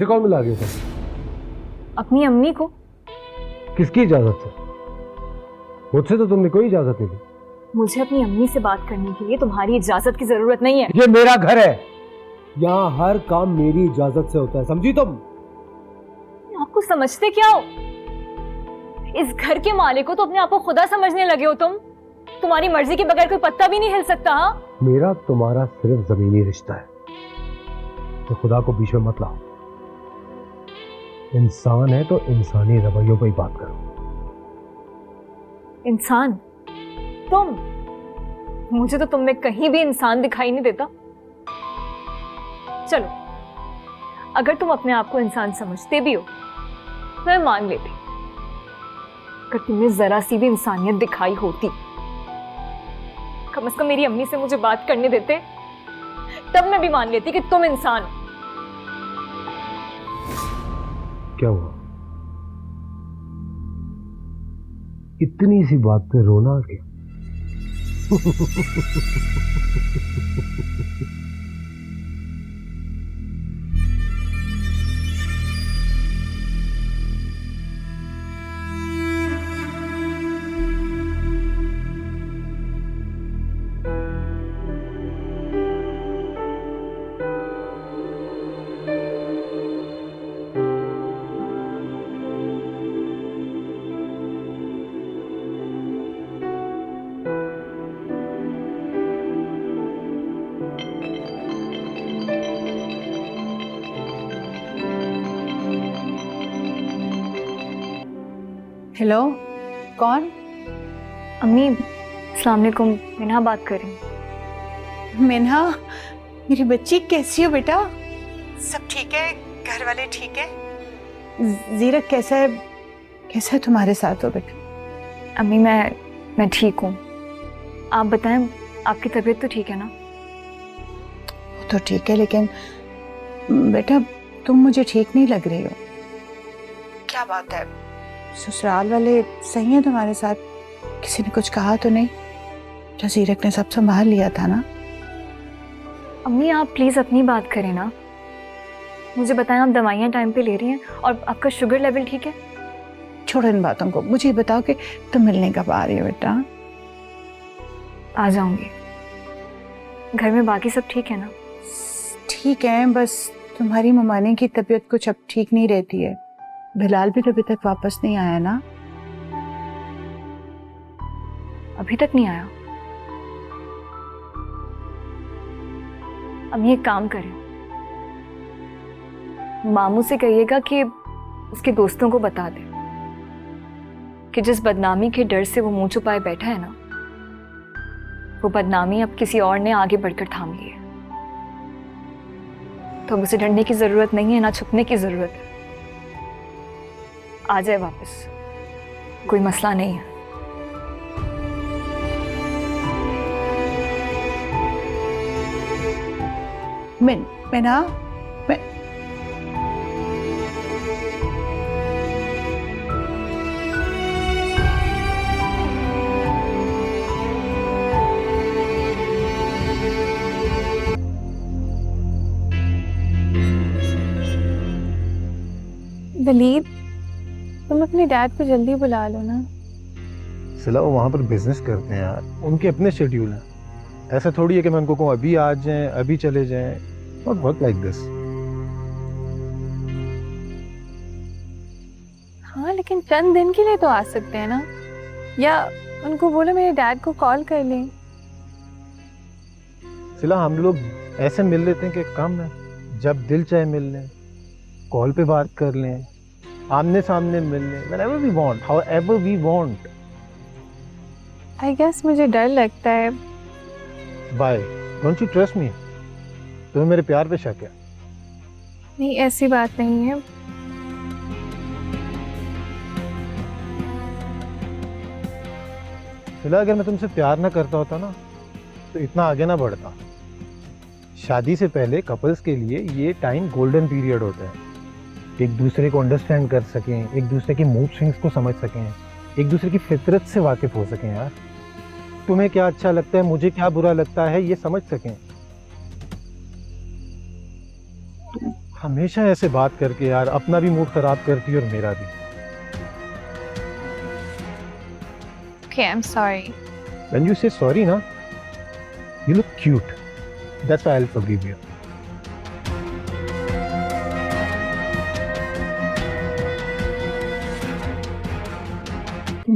किसे कॉल मिला रही हो तुम? अपनी अम्मी को। किसकी इजाजत से? मुझसे तो तुमने कोई इजाजत नहीं दी। मुझे अपनी अम्मी से बात करने के लिए तुम्हारी इजाजत की जरूरत नहीं है। ये मेरा घर है, यहाँ हर काम मेरी इजाजत से होता है, समझी तुम? आपको समझते क्या हो? इस घर के मालिक को तो अपने आप को खुदा समझने लगे हो तुम। तुम्हारी मर्जी के बगैर कोई पत्ता भी नहीं हिल सकता। हाँ, मेरा तुम्हारा सिर्फ जमीनी रिश्ता है, तो खुदा को बीच में मत लाओ। इंसान है तो इंसानी रवैयों पर ही बात करो। इंसान? तुम? मुझे तो तुम में कहीं भी इंसान दिखाई नहीं देता। चलो, अगर तुम अपने आप को इंसान समझते भी हो तो मैं मान लेती। अगर तुम्हें जरा सी भी इंसानियत दिखाई होती, कम से कम मेरी अम्मी से मुझे बात करने देते, तब मैं भी मान लेती कि तुम इंसान हो। क्या हुआ? इतनी सी बात पे रोना आ गया? हेलो, कौन? अम्मी, अस्सलाम वालेकुम। मिन्हा बात कर रही हूँ। मिन्हा, मेरी बच्ची कैसी हो बेटा? सब ठीक है? घर वाले ठीक है? जीरक कैसा है? कैसा है तुम्हारे साथ हो बेटा? अम्मी, मैं ठीक हूँ। आप बताएं, आपकी तबीयत तो ठीक है ना? वो तो ठीक है, लेकिन बेटा तुम मुझे ठीक नहीं लग रही हो। क्या बात है? ससुराल वाले सही हैं तुम्हारे साथ? किसी ने कुछ कहा तो नहीं? जीरक ने सब संभाल लिया था ना? अम्मी, आप प्लीज अपनी बात करें ना। मुझे बताएं, आप दवाइयाँ टाइम पे ले रही हैं और आपका शुगर लेवल ठीक है? छोड़ो इन बातों को, मुझे बताओ कि तुम मिलने कब आ रही हो बेटा? आ जाऊंगी। घर में बाकी सब ठीक है ना? ठीक है, बस तुम्हारी ममाने की तबीयत कुछ अब ठीक नहीं रहती है। बिलाल भी अभी तक वापस नहीं आया ना? अभी तक नहीं आया? अब ये काम करें, मामू से कहिएगा कि उसके दोस्तों को बता दे कि जिस बदनामी के डर से वो मुंह छुपाए बैठा है ना, वो बदनामी अब किसी और ने आगे बढ़कर थाम ली है। तो अब उसे डरने की जरूरत नहीं है, ना छुपने की जरूरत है। आ जाए वापस, कोई मसला नहीं है। मिन्हा, दलीप, तुम अपने डैड को जल्दी बुला लो ना। सिला, वो वहाँ पर बिजनेस करते हैं यार, उनके अपने शेड्यूल हैं। ऐसा थोड़ी है कि मैं उनको कहूँ अभी आ जाएं, अभी चले जाएं। Not work like this. हाँ, लेकिन चंद दिन के लिए तो आ सकते हैं ना, या उनको बोलो मेरे डैड को कॉल कर लें। सिला, हम लोग ऐसे मिल लेते हैं कि कम है, जब दिल चाहे मिल लें, कॉल पे बात कर लें, आमने सामने मिल लें, whenever we want, however we want. I guess मुझे डर लगता है। Why? Don't you trust me? तुम्हें मेरे प्यार पे शक है? नहीं, ऐसी बात नहीं है। सिला, अगर मैं तुमसे प्यार ना करता होता ना, तो इतना आगे ना बढ़ता। शादी से पहले कपल्स के लिए ये टाइम गोल्डन पीरियड होता है, एक दूसरे को अंडरस्टैंड कर सकें, एक दूसरे की मूड स्विंग्स को समझ सकें, एक दूसरे की फितरत से वाकिफ हो सकें। यार, तुम्हें क्या अच्छा लगता है, मुझे क्या बुरा लगता है, ये समझ सकें। तुम हमेशा ऐसे बात करके यार अपना भी मूड खराब करती है और मेरा भी। Okay, I'm sorry. When you say sorry ना, you look cute. That's why I'll forgive you.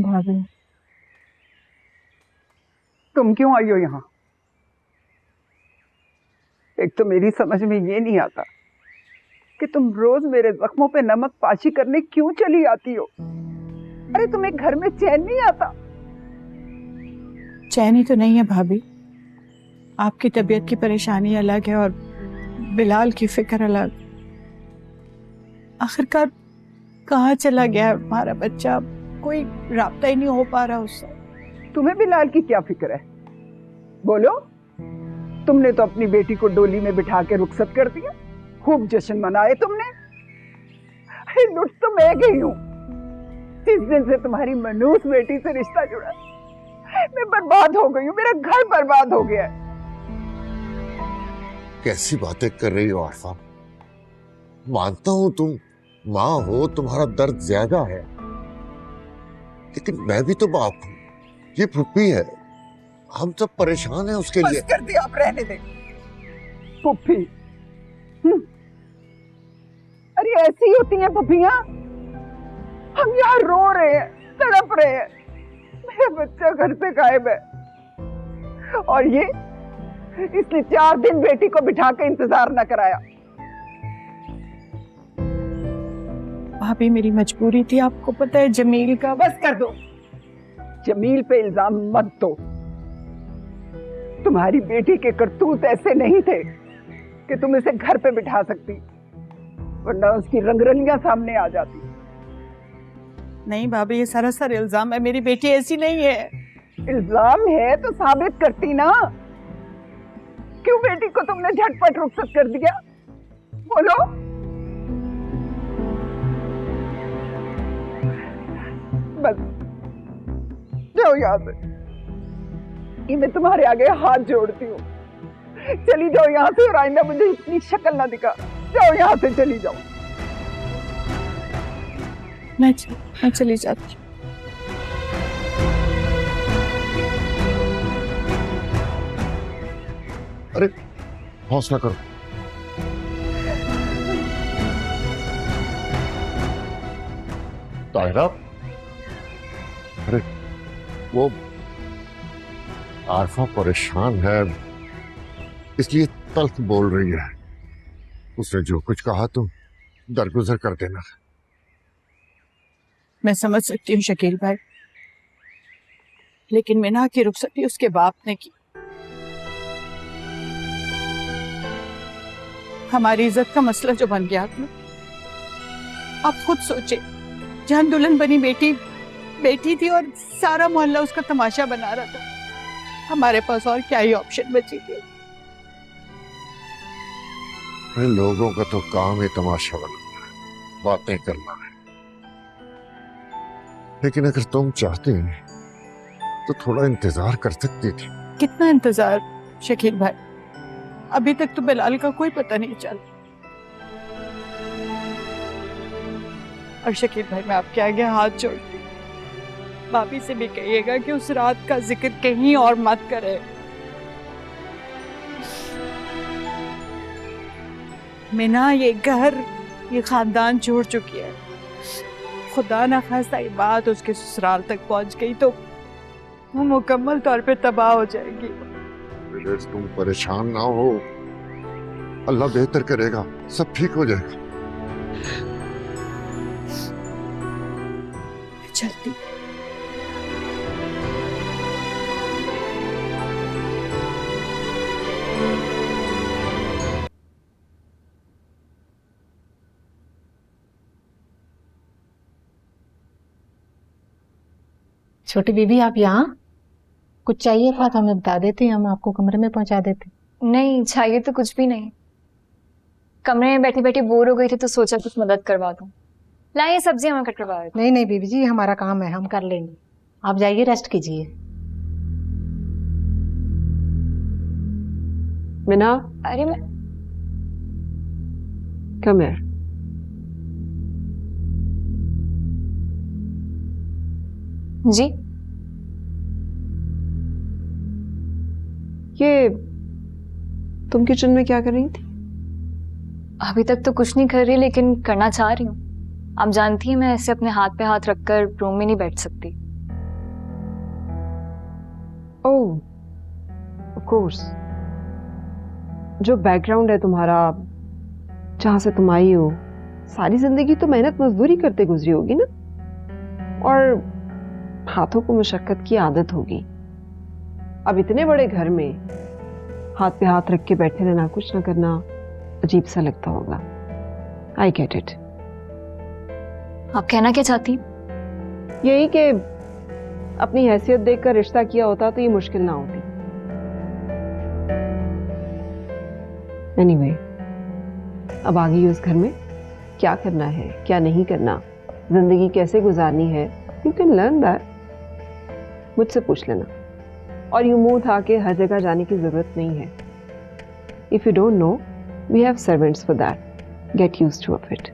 भाभी, तुम क्यों आई हो यहाँ? एक तो मेरी समझ में ये नहीं आता कि तुम रोज मेरे जख्मों पे नमक पाशी करने क्यों चली आती हो। अरे तुम्हें घर में चैन नहीं आता? चैन ही तो नहीं है भाभी। आपकी तबीयत की परेशानी अलग है और बिलाल की फिक्र अलग। आखिरकार कहाँ चला गया है हमारा बच्चा? कोई राब्ता ही नहीं हो पा रहा उससे। तुम्हें बिलाल की क्या फिक्र है? बोलो। तुमने तो अपनी बेटी को डोली में बिठा के रुखसत कर दिया, खूब जश्न मनाए तुमने। अरे लुट तो मैं गई हूँ। जिस दिन से तुम्हारी मनूस बेटी से रिश्ता जुड़ा मैं बर्बाद हो गई हूँ, मेरा घर बर्बाद हो गया है। कैसी बातें कर रही हो आरफा? मानता हूं तुम माँ हो, तुम्हारा दर्द ज्यादा है, लेकिन मैं भी तो बाप हूं। ये फुप्पी है, हम सब परेशान हैं उसके लिए। बस कर दिया, आप रहने दें। फुप्पी? अरे ऐसी होती हैं फुप्पियां। हम यहाँ रो रहे हैं, तड़प रहे हैं, मेरा बच्चा घर से गायब है, और ये इसने 4 दिन बेटी को बिठा के इंतजार न कराया। भाभी मेरी मजबूरी थी, आपको पता है जमील का। बस कर दो, जमील पे इल्जाम मत दो। तुम्हारी बेटी के करतूत ऐसे नहीं थे कि तुम इसे घर पे बिठा सकती, वरना उसकी रंगरलियां सामने आ जाती। नहीं भाभी, ये सरासर इल्जाम है, मेरी बेटी ऐसी नहीं है। इल्जाम है तो साबित करती ना। क्यों बेटी को तुमने झटपट रुखसत कर दिया? बोलो। बस जाओ यहाँ से, ये मैं तुम्हारे आगे हाथ जोड़ती हूँ। चली जाओ यहाँ से, और आइंदा मुझे इतनी शक्ल ना दिखा। जाओ यहाँ से, चली जाओ। मैं चली जाती हूँ। अरे हौसला करो। ताहिरा, अरे वो आरफा परेशान है, इसलिए तल्ख बोल रही है। उसने जो कुछ कहा तुम दरगुजर कर देना। मैं समझ सकती हूँ शकील भाई, लेकिन मीना की रुखसती उसके बाप ने की। हमारी इज्जत का मसला जो बन गया था, आप खुद सोचे, जहां दुल्हन बनी बेटी थी और सारा मोहल्ला उसका तमाशा बना रहा था, हमारे पास और क्या ही ऑप्शन बची थी? लोगों का तो काम ही तमाशा बनाना है, बातें करना है। लेकिन अगर तुम चाहते तो थोड़ा इंतजार कर सकती थी। कितना इंतजार शकील भाई, अभी तक तो बिलाल का कोई पता नहीं चला। और शकील भाई, मैं आपके आगे हाथ जोड़ती हूँ, भाभी से भी कहिएगा कि उस रात का जिक्र कहीं और मत करे। मीना ये घर, ये खानदान छोड़ चुकी है। खुदा ना खास्ता ये बात उसके ससुराल तक पहुंच गई तो वो मुकम्मल तौर पे तबाह हो जाएगी। तुम परेशान ना हो, अल्लाह बेहतर करेगा, सब ठीक हो जाएगा। चलती। छोटी बीबी, आप यहाँ? कुछ चाहिए था तो हमें बता देते, हम आपको कमरे में पहुंचा देते। नहीं चाहिए तो कुछ भी नहीं, कमरे में बैठी बैठी बोर हो गई थी तो सोचा कुछ मदद करवा दूं। लाइए सब्जी हमें कट करवा देते। नहीं नहीं बीबी जी, हमारा काम है, हम कर लेंगे। आप जाइए, रेस्ट कीजिए। मीना, अरे मैं कम हियर। जी ये तुम किचन में क्या कर रही थी? अभी तक तो कुछ नहीं कर रही, लेकिन करना चाह रही हूँ। आप जानती हैं मैं ऐसे अपने हाथ पे हाथ रखकर रूम में नहीं बैठ सकती। ओह, ऑफ कोर्स। जो बैकग्राउंड है तुम्हारा, जहां से तुम आई हो, सारी जिंदगी तो मेहनत मजदूरी करते गुजरी होगी ना, और हाथों को मशक्कत की आदत होगी। अब इतने बड़े घर में हाथ पे हाथ रख के बैठे रहना, कुछ ना करना अजीब सा लगता होगा। I get it. आप कहना क्या चाहती? यही कि अपनी हैसियत देखकर रिश्ता किया होता तो ये मुश्किल ना होती। एनीवे, अब आ गई उस घर में, क्या करना है क्या नहीं करना, जिंदगी कैसे गुजारनी है, यू कैन लर्न दैट। मुझसे पूछ लेना, और यूं मुंह उठा के हर जगह जाने की जरूरत नहीं है। If you don't know, we have servants for that. Get used to it.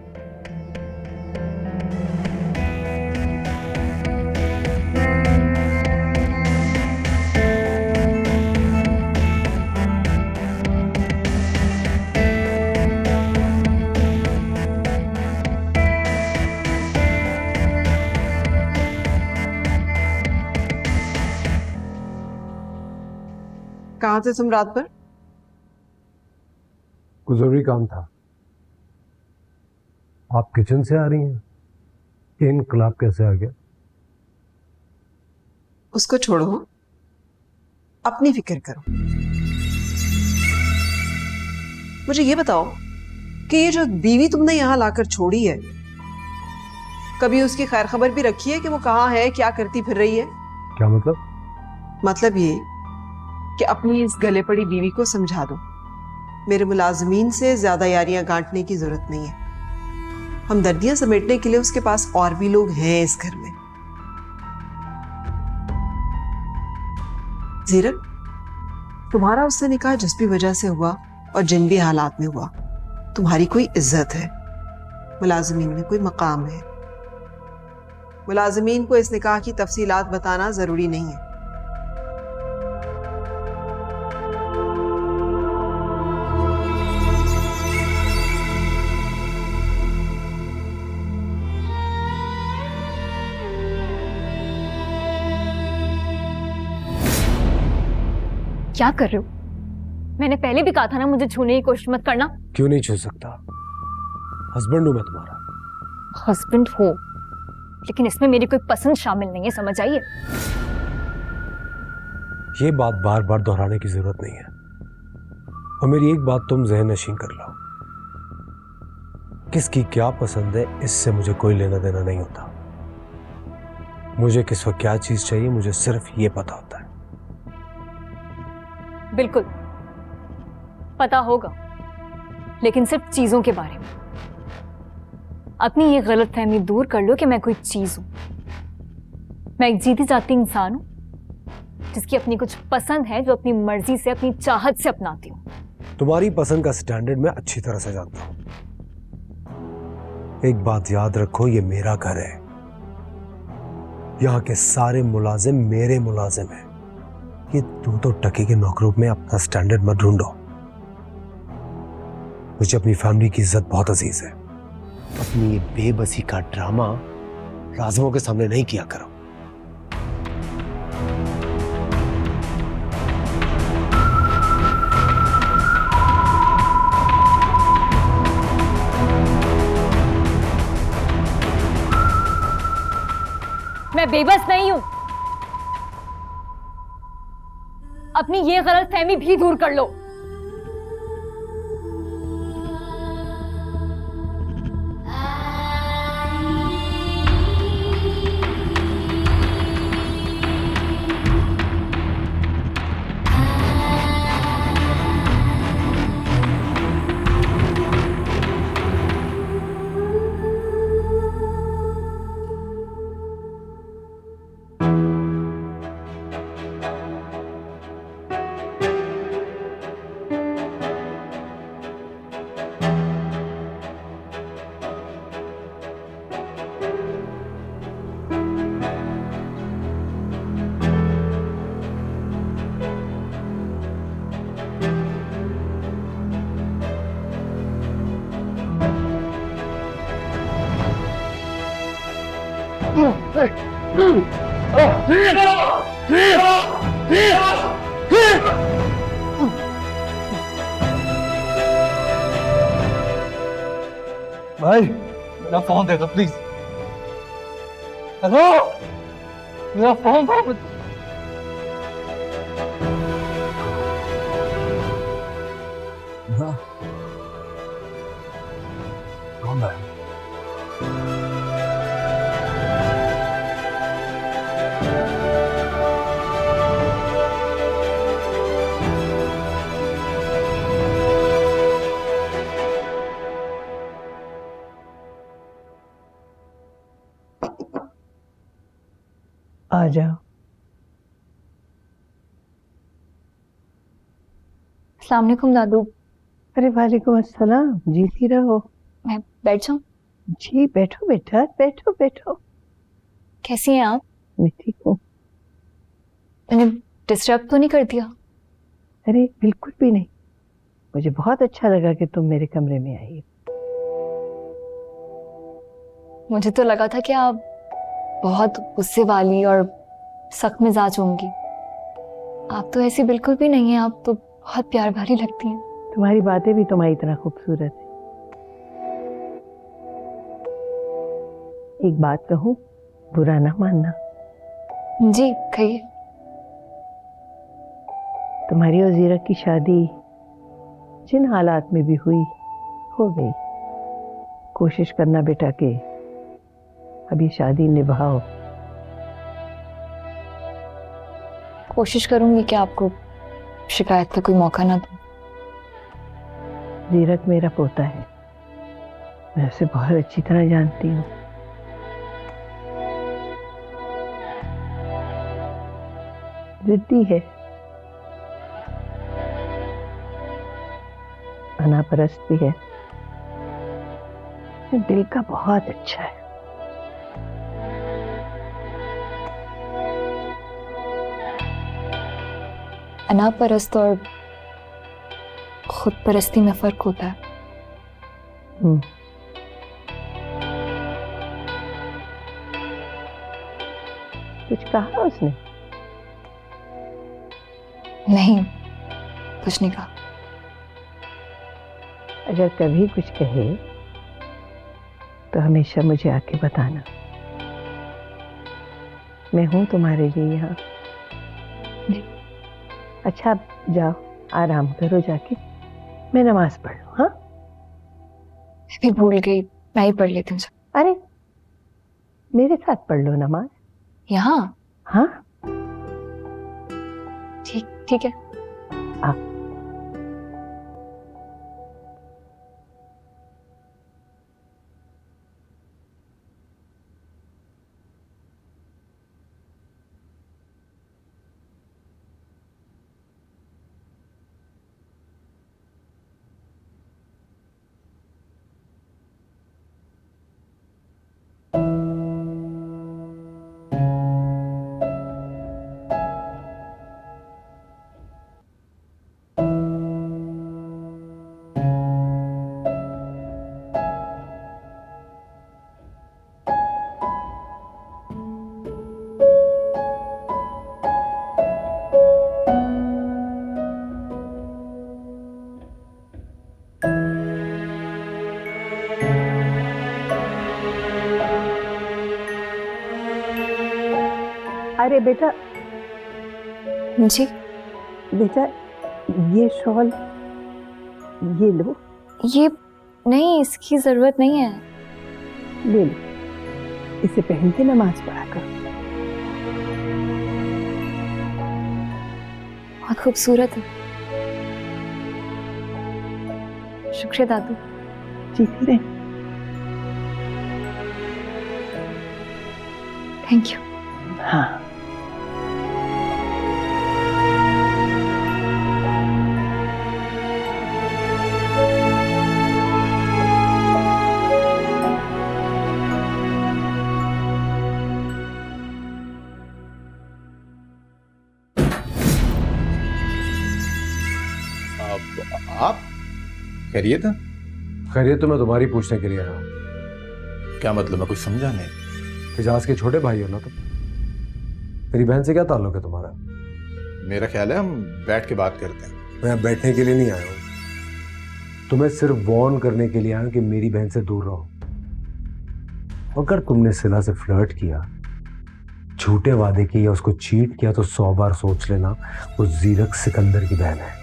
कहाँ थे तुम रात भर? कुछ जरूरी काम था। आप किचन से आ रही हैं? ये इनकलाब कैसे आ गया? उसको छोड़ो, अपनी फिक्र करो। मुझे ये बताओ कि ये जो बीवी तुमने यहां लाकर छोड़ी है, कभी उसकी खैर खबर भी रखी है कि वो कहाँ है, क्या करती फिर रही है? क्या मतलब? मतलब ये कि अपनी इस गले पड़ी बीवी को समझा दो, मेरे मुलाजमीन से ज्यादा यारियां गांटने की जरूरत नहीं है। हमदर्दियां समेटने के लिए उसके पास और भी लोग हैं इस घर में। जीरक, तुम्हारा उससे निकाह जिस भी वजह से हुआ और जिन भी हालात में हुआ, तुम्हारी कोई इज्जत है, मुलाजमीन में कोई मकाम है। मुलाजमीन को इस निकाह की तफसीलात बताना जरूरी नहीं है। क्या कर रहे हो? मैंने पहले भी कहा था ना, मुझे छूने की कोशिश मत करना। क्यों नहीं छू सकता? हस्बैंड हूं मैं तुम्हारा। हस्बैंड हो, लेकिन इसमें मेरी कोई पसंद शामिल नहीं है, समझ आइए? ये बात बार बार दोहराने की जरूरत नहीं है, और मेरी एक बात तुम ज़हन नशीं कर लो, किसकी क्या पसंद है इससे मुझे कोई लेना देना नहीं होता। मुझे किस वक्त क्या चीज चाहिए मुझे सिर्फ ये पता होता है। बिल्कुल पता होगा, लेकिन सिर्फ चीजों के बारे में। अपनी ये गलतफहमी दूर कर लो कि मैं कोई चीज हूं। मैं एक जीती जाती इंसान हूं, जिसकी अपनी कुछ पसंद है, जो अपनी मर्जी से, अपनी चाहत से अपनाती हूं। तुम्हारी पसंद का स्टैंडर्ड मैं अच्छी तरह से जानता हूं। एक बात याद रखो, ये मेरा घर है, यहां के सारे मुलाजिम मेरे मुलाजिम हैं। ये 2-2 टके के नौकरों में अपना स्टैंडर्ड मत ढूंढो। मुझे अपनी फैमिली की इज्जत बहुत अजीज है। अपनी ये बेबसी का ड्रामा लाजिमों के सामने नहीं किया करो। मैं बेबस नहीं हूं। अपनी ये गलतफहमी भी दूर कर लो। भाई मेरा फोन दे दो प्लीज। हेलो, मेरा फोन वापस। कौन है? आ जाओ। अस्सलाम वालेकुम दादू। अरे वालेकुम अस्सलाम, जीती रहो। मैं बैठ जाऊं? जी बैठो बेटा, बैठो बैठो। कैसी हैं आप? मैं ठीक हूँ। मैंने डिस्टर्ब तो नहीं कर दिया? अरे बिल्कुल भी नहीं, मुझे बहुत अच्छा लगा कि तुम मेरे कमरे में आई। मुझे तो लगा था कि आप बहुत गुस्से वाली और सख्त मिजाज होंगी। आप तो ऐसी बिल्कुल भी नहीं है, आप तो बहुत प्यार भरी लगती हैं। तुम्हारी बातें भी तुम्हारी तरह खूबसूरत है। एक बात कहूँ, बुरा ना मानना। जी कहिए। तुम्हारी और जीरक की शादी जिन हालात में भी हुई हो गई। कोशिश करना बेटा के अब ये शादी निभाओ। कोशिश करूंगी कि आपको शिकायत का कोई मौका ना दूं। जीरक मेरा पोता है, मैं उसे बहुत अच्छी तरह जानती हूँ। जिद्दी है, अनापरस्त भी है, दिल का बहुत अच्छा है। अनापरस्त और खुद परस्ती में फर्क होता है। कुछ कहा उसने? नहीं, कुछ नहीं कहा। अगर कभी कुछ कहे तो हमेशा मुझे आके बताना। मैं हूं तुम्हारे लिए यहाँ। अच्छा जाओ, आराम करो जाके, मैं नमाज पढ़ लूं। हाँ फिर भूल गई, मैं ही पढ़ लेती हूँ। अरे मेरे साथ पढ़ लो नमाज। यहाँ? हाँ ठीक है। आ अरे बेटा, जी बेटा ये शॉल ये लो। ये नहीं, इसकी जरूरत नहीं है। ले लो, इसे पहन के नमाज पढ़ा कर। बहुत खूबसूरत है। शुक्रिया दादू। जीती रहे। Thank you. हाँ आप खैरियत है? खैरियत तो मैं तुम्हारी पूछने के लिए आया हूँ। क्या मतलब? मैं कुछ समझा नहीं। हिजाज के छोटे भाई हो ना तुम? मेरी बहन से क्या ताल्लुक है तुम्हारा? मेरा ख्याल है हम बैठ के बात करते हैं। मैं यहाँ बैठने के लिए नहीं आया हूँ, तुम्हें सिर्फ वार्न करने के लिए आया हूँ कि मेरी बहन से दूर रहो। अगर तुमने सिला से फ्लर्ट किया, झूठे वादे किए या उसको चीट किया तो 100 बार सोच लेना वो जीरक सिकंदर की बहन है।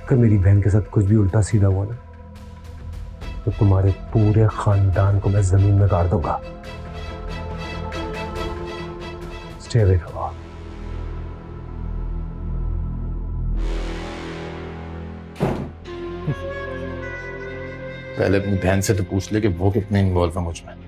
अगर मेरी बहन के साथ कुछ भी उल्टा सीधा हुआ ना तो तुम्हारे पूरे खानदान को मैं जमीन में गाड़ दूंगा। Stay away from her. पहले अपनी बहन से तो पूछ ले कि वो कितने इन्वॉल्व है मुझ में।